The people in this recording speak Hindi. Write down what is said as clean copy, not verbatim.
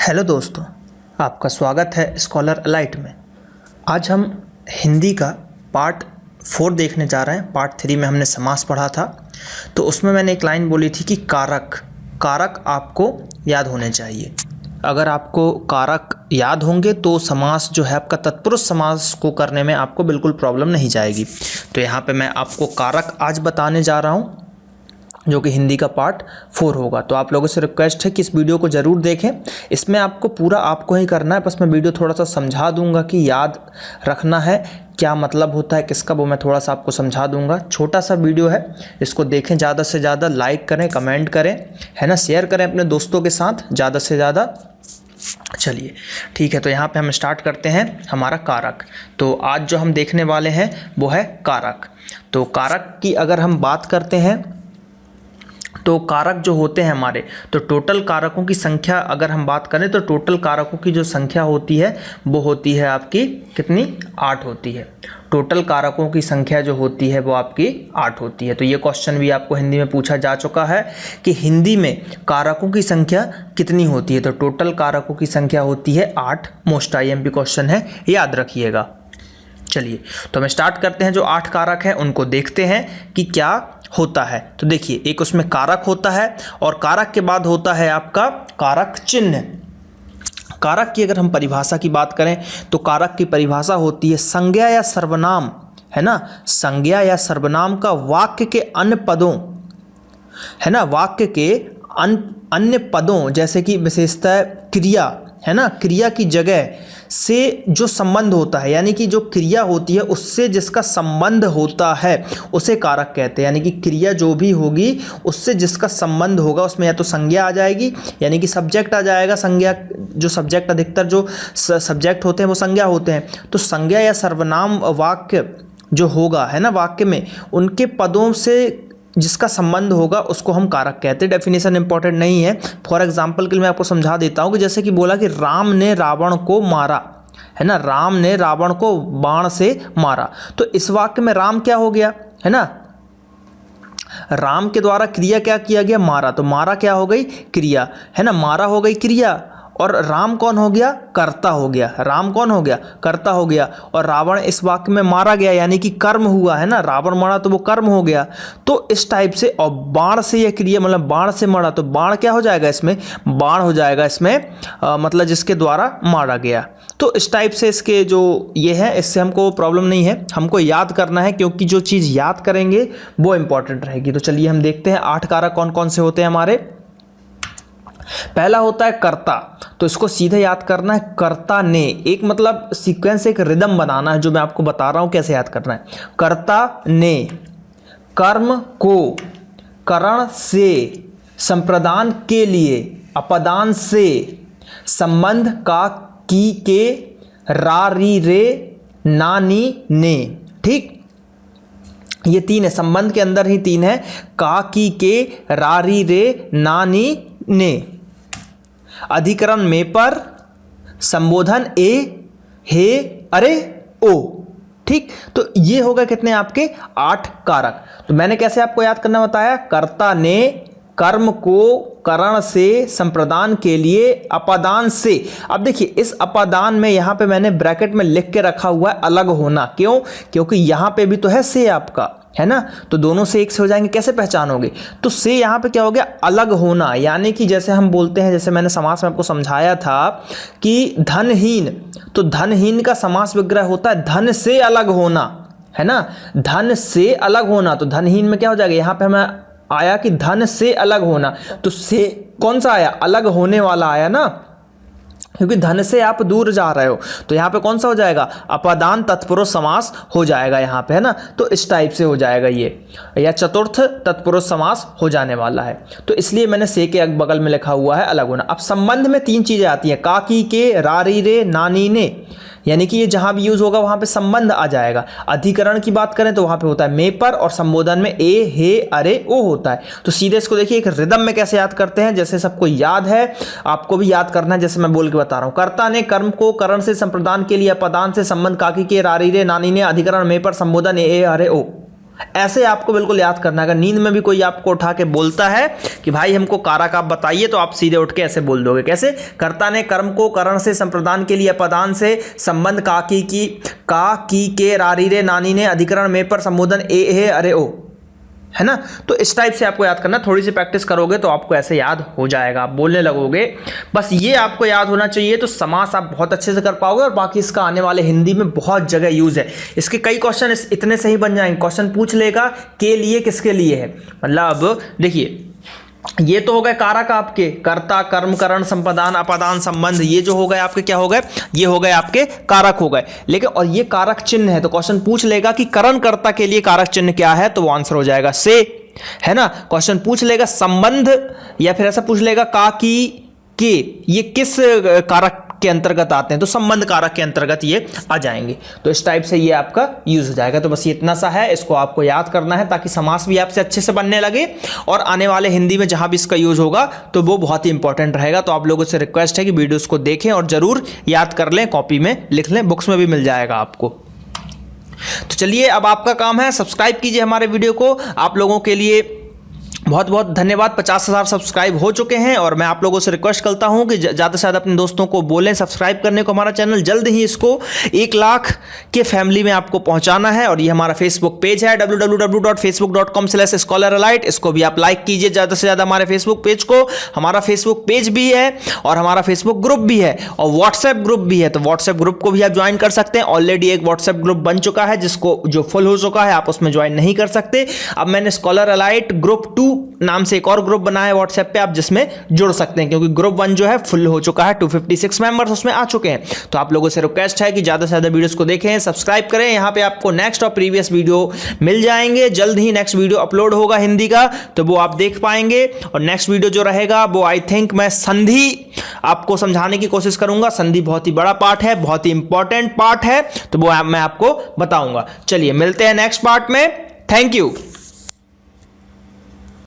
हेलो दोस्तों, आपका स्वागत है स्कॉलर अलाइट में। आज हम हिंदी का पार्ट 4 देखने जा रहे हैं। पार्ट 3 में हमने समास पढ़ा था, तो उसमें मैंने एक लाइन बोली थी कि कारक आपको याद होने चाहिए। अगर आपको कारक याद होंगे तो समास जो है आपका तत्पुरुष समास को करने में आपको बिल्कुल प्रॉब्लम नहीं जाएगी। तो यहाँ पे मैं आपको कारक आज बताने जा रहा हूँ, जो कि हिंदी का पार्ट 4 होगा। तो आप लोगों से रिक्वेस्ट है कि इस वीडियो को ज़रूर देखें। इसमें आपको पूरा आपको ही करना है, बस मैं वीडियो थोड़ा सा समझा दूंगा कि याद रखना है क्या मतलब होता है किसका, वो मैं थोड़ा सा आपको समझा दूंगा। छोटा सा वीडियो है, इसको देखें, ज़्यादा से ज़्यादा लाइक करें, कमेंट करें, है ना, शेयर करें अपने दोस्तों के साथ ज़्यादा से ज़्यादा। चलिए ठीक है, तो यहाँ पे हम स्टार्ट करते हैं हमारा कारक। तो आज जो हम देखने वाले हैं वो है कारक। तो कारक की अगर हम बात करते हैं तो कारक जो होते हैं हमारे, तो टोटल कारकों की संख्या अगर हम बात करें तो टोटल कारकों की जो संख्या होती है वो होती है आपकी कितनी, 8 होती है। टोटल कारकों की संख्या जो होती है वो आपकी 8 होती है। तो ये क्वेश्चन भी आपको हिंदी में पूछा जा चुका है कि हिंदी में कारकों की संख्या कितनी होती है। तो टोटल कारकों की संख्या होती है 8। मोस्ट IMP क्वेश्चन है, याद रखिएगा। चलिए तो हम स्टार्ट करते हैं। जो 8 कारक हैं उनको देखते हैं कि क्या होता है। तो देखिए, एक उसमें कारक होता है और कारक के बाद होता है आपका कारक चिन्ह। कारक की अगर हम परिभाषा की बात करें तो कारक की परिभाषा होती है संज्ञा या सर्वनाम, है ना, संज्ञा या सर्वनाम का वाक्य के अन्य पदों, है ना, वाक्य के अन्य पदों जैसे कि विशेषतः क्रिया, है ना, क्रिया की जगह से जो संबंध होता है, यानी कि जो क्रिया होती है उससे जिसका संबंध होता है उसे कारक कहते हैं। यानी कि क्रिया जो भी होगी उससे जिसका संबंध होगा उसमें या तो संज्ञा आ जाएगी, यानी कि सब्जेक्ट आ जाएगा। संज्ञा जो सब्जेक्ट, अधिकतर जो सब्जेक्ट होते हैं वो संज्ञा होते हैं। तो संज्ञा या सर्वनाम वाक्य जो होगा, है ना, वाक्य में उनके पदों से जिसका संबंध होगा उसको हम कारक कहते हैं। डेफिनेशन इंपॉर्टेंट नहीं है, फॉर एग्जांपल के लिए मैं आपको समझा देता हूँ कि जैसे कि बोला कि राम ने रावण को मारा, है ना, राम ने रावण को बाण से मारा। तो इस वाक्य में राम क्या हो गया, है ना, राम के द्वारा क्रिया क्या किया गया, मारा। तो मारा क्या हो गई, क्रिया, है ना, मारा हो गई क्रिया, और राम कौन हो गया, कर्ता हो गया। राम कौन हो गया, कर्ता हो गया। और रावण इस वाक्य में मारा गया, यानी कि कर्म हुआ, है ना, रावण मारा तो वो कर्म हो गया। तो इस टाइप से, और बाण से यह क्रिया, मतलब बाण से मारा, तो बाण क्या हो जाएगा इसमें, बाण हो जाएगा इसमें, मतलब जिसके द्वारा मारा गया। तो इस टाइप से इसके जो ये है, इससे हमको प्रॉब्लम नहीं है, हमको याद करना है, क्योंकि जो चीज़ याद करेंगे वो इंपॉर्टेंट रहेगी। तो चलिए हम देखते हैं 8 कारक कौन कौन से होते हैं हमारे। पहला होता है कर्ता। तो इसको सीधे याद करना है, कर्ता ने, एक मतलब सीक्वेंस, एक रिदम बनाना है, जो मैं आपको बता रहा हूं कैसे याद करना है। कर्ता ने कर्म को करण से संप्रदान के लिए अपदान से संबंध का की के रा री रे ना नी ने। ठीक, ये 3 है, संबंध के अंदर ही 3 है, का की के रा री रे ना नी ने। अधिकरण में पर, संबोधन ए हे अरे ओ। ठीक, तो ये होगा कितने आपके 8 कारक। तो मैंने कैसे आपको याद करना बताया, कर्ता ने कर्म को करण से संप्रदान के लिए अपादान से। अब देखिए, इस अपादान में यहां पे मैंने ब्रैकेट में लिख के रखा हुआ है अलग होना। क्यों, क्योंकि यहां पे भी तो है से आपका, है ना, तो दोनों से एक से हो जाएंगे, कैसे पहचानोगे। तो से यहाँ पे क्या हो गया, अलग होना। यानी कि जैसे हम बोलते हैं, जैसे मैंने समास में आपको समझाया था कि धनहीन, तो धनहीन का समास विग्रह होता है धन से अलग होना, है ना, धन से अलग होना। तो धनहीन में क्या हो जाएगा, यहाँ पे हमें आया कि धन से अलग होना, तो से कौन सा आया, अलग होने वाला आया ना, क्योंकि धन से आप दूर जा रहे हो। तो यहाँ पे कौन सा हो जाएगा, अपादान तत्पुरुष समास हो जाएगा यहाँ पे, है ना। तो इस टाइप से हो जाएगा ये, या चतुर्थ तत्पुरुष समास हो जाने वाला है। तो इसलिए मैंने से के बगल में लिखा हुआ है अलग होना। अब संबंध में 3 चीजें आती हैं, का की के रा री रे नानी ने, यानी कि ये जहां भी यूज होगा वहां पे संबंध आ जाएगा। अधिकरण की बात करें तो वहां पे होता है में पर, और संबोधन में ए हे अरे ओ होता है। तो सीधे इसको देखिए, एक रिदम में कैसे याद करते हैं, जैसे सबको याद है आपको भी याद करना है, जैसे मैं बोल के बता रहा हूं। कर्ता ने कर्म को करण से संप्रदान के लिए अपदान से संबंध, काकी के रारी रे नानी ने, अधिकरण में पर, संबोधन ए अरे ओ। ऐसे आपको बिल्कुल याद करना है। अगर नींद में भी कोई आपको उठा के बोलता है कि भाई हमको कारक आप बताइए, तो आप सीधे उठ के ऐसे बोल दोगे। कैसे? कर्ता ने कर्म को करण से संप्रदान के लिए अपदान से संबंध का की के रारी रे नानी ने अधिकरण में पर संबोधन ए हे अरे ओ, है ना। तो इस टाइप से आपको याद करना। थोड़ी सी प्रैक्टिस करोगे तो आपको ऐसे याद हो जाएगा, आप बोलने लगोगे। बस ये आपको याद होना चाहिए, तो समास आप बहुत अच्छे से कर पाओगे। और बाकी इसका आने वाले हिंदी में बहुत जगह यूज है। इसके कई क्वेश्चन इतने से ही बन जाएंगे। क्वेश्चन पूछ लेगा के लिए किसके लिए है, मतलब अब देखिए ये तो हो गए कारक आपके, कर्ता कर्म करण संप्रदान अपादान संबंध, ये जो हो गए आपके क्या हो गए, ये हो गए आपके कारक हो गए। लेकिन और ये कारक चिन्ह है, तो क्वेश्चन पूछ लेगा कि करण कर्ता के लिए कारक चिन्ह क्या है, तो वो आंसर हो जाएगा से, है ना। क्वेश्चन पूछ लेगा संबंध, या फिर ऐसा पूछ लेगा का की के, ये किस कारक के अंतर्गत आते हैं, तो संबंध कारक के अंतर्गत ये आ जाएंगे। तो इस टाइप से ये आपका यूज हो जाएगा। तो बस ये इतना सा है, इसको आपको याद करना है ताकि समास भी आपसे अच्छे से बनने लगे, और आने वाले हिंदी में जहां भी इसका यूज होगा तो वो बहुत ही इंपॉर्टेंट रहेगा। तो आप लोगों से रिक्वेस्ट है कि वीडियोस को देखें और जरूर याद कर लें, कॉपी में लिख लें, बुक्स में भी मिल जाएगा आपको। तो चलिए अब आपका काम है, सब्सक्राइब कीजिए हमारे वीडियो को। आप लोगों के लिए बहुत बहुत धन्यवाद। 50,000 सब्सक्राइब हो चुके हैं, और मैं आप लोगों से रिक्वेस्ट करता हूं कि ज़्यादा से ज़्यादा अपने दोस्तों को बोलें सब्सक्राइब करने को हमारा चैनल। जल्द ही इसको 1 लाख के फैमिली में आपको पहुंचाना है। और ये हमारा फेसबुक पेज है www.facebook.com/scholaralite, इसको भी आप लाइक कीजिए ज़्यादा से ज़्यादा हमारे फेसबुक पेज को। हमारा फेसबुक पेज भी है और हमारा फेसबुक ग्रुप भी है और व्हाट्सएप ग्रुप भी है, तो व्हाट्सएप ग्रुप को भी आप ज्वाइन कर सकते हैं। ऑलरेडी एक व्हाट्सएप ग्रुप बन चुका है जो फुल हो चुका है, आप उसमें ज्वाइन नहीं कर सकते। अब मैंने स्कॉलर अलाइट ग्रुप 2 नाम से एक और ग्रुप बना है व्हाट्सएप पे, आप जिसमें जुड़ सकते हैं, क्योंकि ग्रुप 1 जो है फुल हो चुका है, 256 मेंबर्स उसमें आ चुके हैं। तो आप लोगों से रिक्वेस्ट है कि ज्यादा से ज्यादा वीडियोस को देखें, सब्सक्राइब करें। यहाँ पे आपको नेक्स्ट और प्रीवियस वीडियो मिल जाएंगे। जल्द ही नेक्स्ट वीडियो अपलोड होगा हिंदी का, तो वो आप देख पाएंगे। और नेक्स्ट वीडियो जो रहेगा वो आई थिंक मैं संधि आपको समझाने की कोशिश करूंगा। संधि बहुत ही बड़ा पार्ट है, बहुत ही इंपॉर्टेंट पार्ट है, तो वो मैं आपको बताऊंगा। चलिए मिलते हैं नेक्स्ट पार्ट में। Thank you.